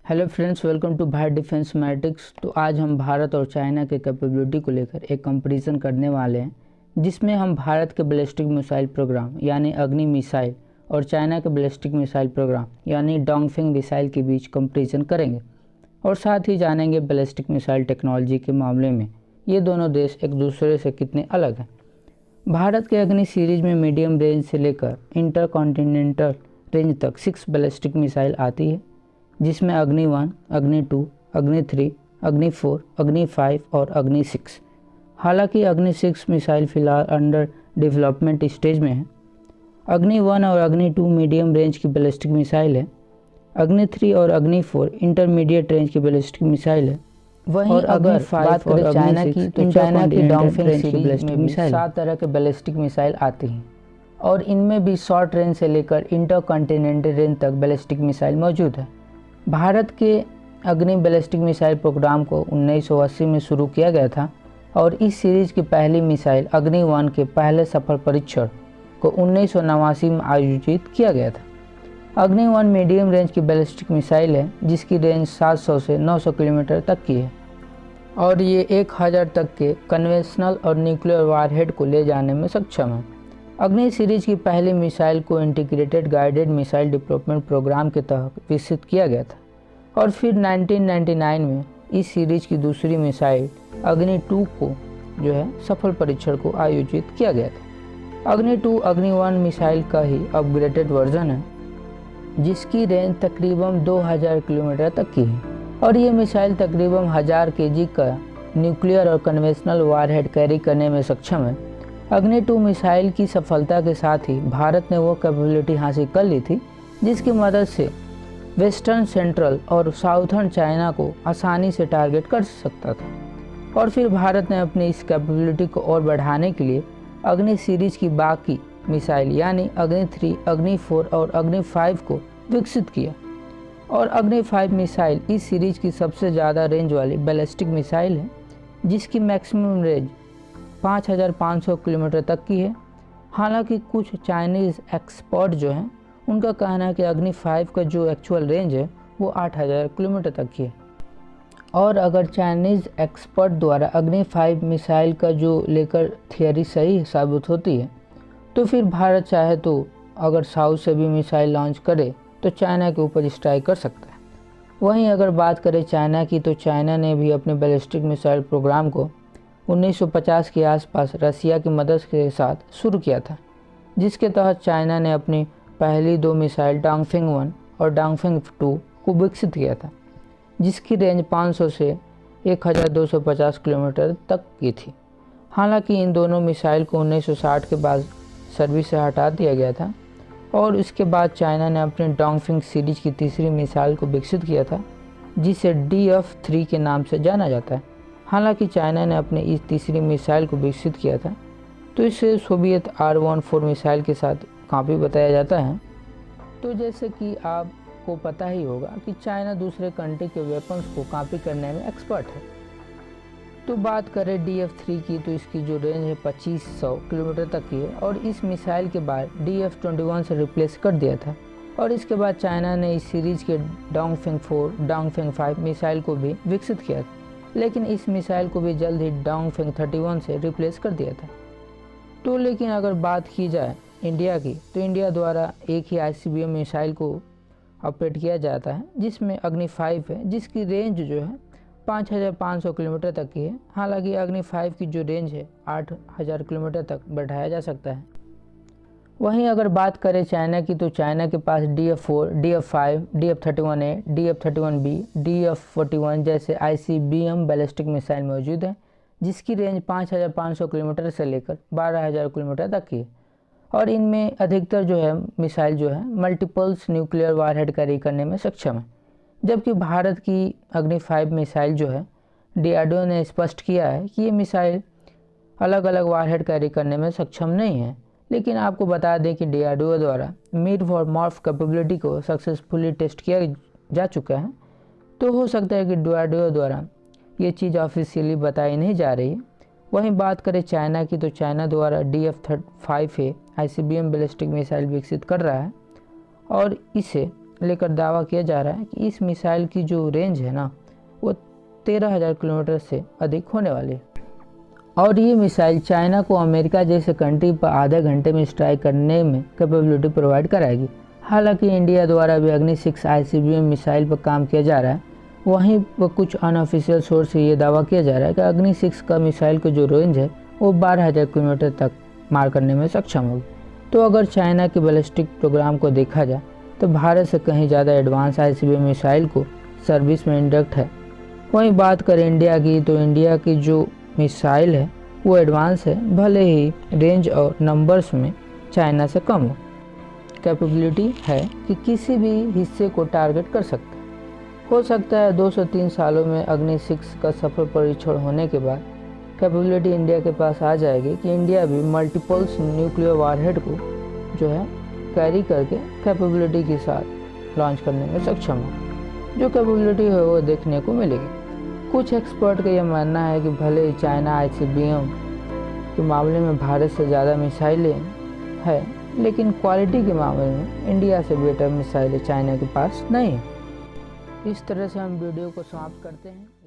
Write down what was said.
Hello friends, welcome to Bharat defence matrix. तो आज हम भारत और चाइना के कैपेबिलिटी को लेकर एक कंपैरिजन करने वाले हैं, जिसमें हम भारत के बैलिस्टिक मिसाइल प्रोग्राम यानी अग्नि मिसाइल और चाइना के बैलिस्टिक मिसाइल प्रोग्राम यानी डोंगफेंग मिसाइल के बीच कंपैरिजन करेंगे और साथ ही जानेंगे बैलिस्टिक मिसाइल टेक्नोलॉजी के मामले में ये दोनों देश एक दूसरे से कितने अलग हैं। भारत के अग्नि सीरीज में मीडियम रेंज से लेकर इंटरकॉन्टिनेंटल रेंज तक 6 बैलिस्टिक मिसाइल आती है, जिसमें अग्नि 1, अग्नि 2, अग्नि 3, अग्नि 4, अग्नि 5 और अग्नि 6। हालांकि अग्नि 6 मिसाइल फिलहाल अंडर डेवलपमेंट स्टेज में है। अग्नि 1 और अग्नि 2 मीडियम रेंज की बैलिस्टिक मिसाइल है। अग्नि 3 और अग्नि 4 इंटरमीडिएट रेंज की बैलिस्टिक मिसाइल है। वहीं अगर बात करें चाइना की, तो चाइना की डोंगफेंग सीरीज में भी 7 तरह के बैलिस्टिक मिसाइल आती हैं और इनमें भी शॉर्ट रेंज से लेकर इंटरकॉन्टिनेंटल रेंज तक बैलिस्टिक मिसाइल मौजूद है। भारत के अग्नि बैलिस्टिक मिसाइल प्रोग्राम को 1980 में शुरू किया गया था और इस सीरीज की पहली मिसाइल अग्नि 1 के पहले सफल परीक्षण को 1989 में आयोजित किया गया था। अग्नि 1 मीडियम रेंज की बैलिस्टिक मिसाइल है, जिसकी रेंज 700 से 900 किलोमीटर तक की है और ये 1000 तक के कन्वेंशनल और न्यूक्लियर वारहेड को ले जाने में सक्षम है। अग्नि सीरीज की पहली मिसाइल को integrated guided missile development programme के तहत विकसित किया गया था और फिर 1999 में इस सीरीज की दूसरी मिसाइल अग्नि 2 को सफल परीक्षण को आयोजित किया गया था। अग्नि 2 अग्नि 1 मिसाइल का ही अपग्रेडेड वर्जन है, जिसकी रेंज तकरीबन 2000 किलोमीटर तक की है और ये मिसाइल तकरीबन 1000 केजी का न्यूक्लियर और कन्वेंशनल वारहेड कैरी करने में सक्षम है। अग्नि 2 मिसाइल की सफलता के साथ ही भारत ने वो कैपेबिलिटी हासिल कर ली थी जिसकी मदद से वेस्टर्न, सेंट्रल और साउथर्न चाइना को आसानी से टारगेट कर सकता था और फिर भारत ने अपनी इस कैपेबिलिटी को और बढ़ाने के लिए अग्नि सीरीज की बाकी मिसाइल यानी अग्नि 3, अग्नि 4 और अग्नि 5 को विकसित किया और अग्नि 5 मिसाइल इस सीरीज की सबसे ज़्यादा रेंज वाली बैलिस्टिक मिसाइल है, जिसकी मैक्सिमम रेंज 5500 किलोमीटर तक की है। हालांकि कुछ चाइनीज़ एक्सपर्ट हैं उनका कहना है कि अग्नि 5 का जो एक्चुअल रेंज है वो 8000 किलोमीटर तक की है और अगर चाइनीज़ एक्सपर्ट द्वारा अग्नि 5 मिसाइल का जो लेकर थियरी सही साबित होती है तो फिर भारत चाहे तो अगर साउथ से भी मिसाइल लॉन्च करे तो चाइना के ऊपर स्ट्राइक कर सकता है। वहीं अगर बात करें चाइना की, तो चाइना ने भी अपने बैलिस्टिक मिसाइल प्रोग्राम को 1950 के आसपास रसिया की मदद के साथ शुरू किया था, जिसके तहत चाइना ने अपनी पहली 2 मिसाइल डोंगफेंग 1 और डोंगफेंग 2 को विकसित किया था, जिसकी रेंज 500 से 1250 किलोमीटर तक की थी। हालांकि इन दोनों मिसाइल को 1960 के बाद सर्विस से हटा दिया गया था और इसके बाद चाइना ने अपनी डोंगफेंग सीरीज की तीसरी मिसाइल को विकसित किया था, जिसे DF-3 के नाम से जाना जाता है। हालांकि चाइना ने अपनी इस तीसरी मिसाइल को विकसित किया था तो इसे सोवियत R-14 मिसाइल के साथ काफ़ी बताया जाता है। तो जैसे कि आपको पता ही होगा कि चाइना दूसरे कंट्री के वेपन्स को कॉपी करने में एक्सपर्ट है। तो बात करें DF-3 की, तो इसकी जो रेंज है 2500 किलोमीटर तक की है और इस मिसाइल के बाद DF-21 से रिप्लेस कर दिया था और इसके बाद चाइना ने इस सीरीज के डोंगफेंग 4, डोंगफेंग 5 मिसाइल को भी विकसित किया था, लेकिन इस मिसाइल को भी जल्द ही डोंगफेंग 31 से रिप्लेस कर दिया था। तो लेकिन अगर बात की जाए इंडिया की, तो इंडिया द्वारा एक ही ICBM मिसाइल को ऑपरेट किया जाता है, जिसमें अग्नि 5 है, जिसकी रेंज 5500 किलोमीटर तक की है। हालांकि अग्नि 5 की जो रेंज है 8000 किलोमीटर तक बढ़ाया जा सकता है। वहीं अगर बात करें चाइना की, तो चाइना के पास DF-4, DF-5, DF-31A, DF-31B, DF-41 जैसे ICBM बैलिस्टिक मिसाइल मौजूद है, जिसकी रेंज 5500 किलोमीटर से लेकर 12000 किलोमीटर तक की है और इनमें अधिकतर missile multiples nuclear warhead carry करने में सक्षम है। जबकि भारत की अग्नि 5 मिसाइल DRDO ने स्पष्ट किया है कि ये मिसाइल अलग अलग वारहेड कैरी करने में सक्षम नहीं है। लेकिन आपको बता दें कि DRDO द्वारा मिड फॉर मॉर्फ कैपेबिलिटी को सक्सेसफुली टेस्ट किया जा चुका है, तो हो सकता है कि DRDO द्वारा ये चीज़ ऑफिशियली बताई नहीं जा रही है। वहीं बात करें चाइना की, तो चाइना द्वारा DF-5A ICBM बैलिस्टिक मिसाइल विकसित कर रहा है और इसे लेकर दावा किया जा रहा है कि इस मिसाइल की जो रेंज है ना वो 13,000 किलोमीटर से अधिक होने वाली है और ये मिसाइल चाइना को अमेरिका जैसे कंट्री पर आधे घंटे में स्ट्राइक करने में कैपेबिलिटी प्रोवाइड कराएगी। हालांकि इंडिया द्वारा भी अग्नि 6 ICBM मिसाइल पर काम किया जा रहा है। वहीं पर कुछ अनऑफिशियल सोर्स से ये दावा किया जा रहा है कि अग्नि 6 का मिसाइल की जो रेंज है वो 12,000 किलोमीटर तक मार करने में सक्षम होगी। तो अगर चाइना के बैलिस्टिक प्रोग्राम को देखा जाए तो भारत से कहीं ज़्यादा एडवांस ICBM मिसाइल को सर्विस में इंडक्ट है। वहीं बात करें इंडिया की तो इंडिया की जो मिसाइल है वो एडवांस है, भले ही रेंज और नंबर्स में चाइना से कम कैपेबिलिटी है कि किसी भी हिस्से को टारगेट कर सकता है। हो सकता है 2 से 3 सालों में अग्नि 6 का सफल परीक्षण होने के बाद कैपेबिलिटी इंडिया के पास आ जाएगी कि इंडिया भी मल्टीपल्स न्यूक्लियर वारहेड को जो है कैरी करके कैपेबिलिटी के साथ लॉन्च करने में सक्षम हो। जो कैपेबिलिटी है वो देखने को मिलेगी। कुछ एक्सपर्ट का यह मानना है कि भले ही चाइना ICBM के मामले में भारत से ज़्यादा मिसाइलें हैं, लेकिन क्वालिटी के मामले में इंडिया से बेटर मिसाइलें चाइना के पास नहीं है। इस तरह से हम वीडियो को समाप्त करते हैं।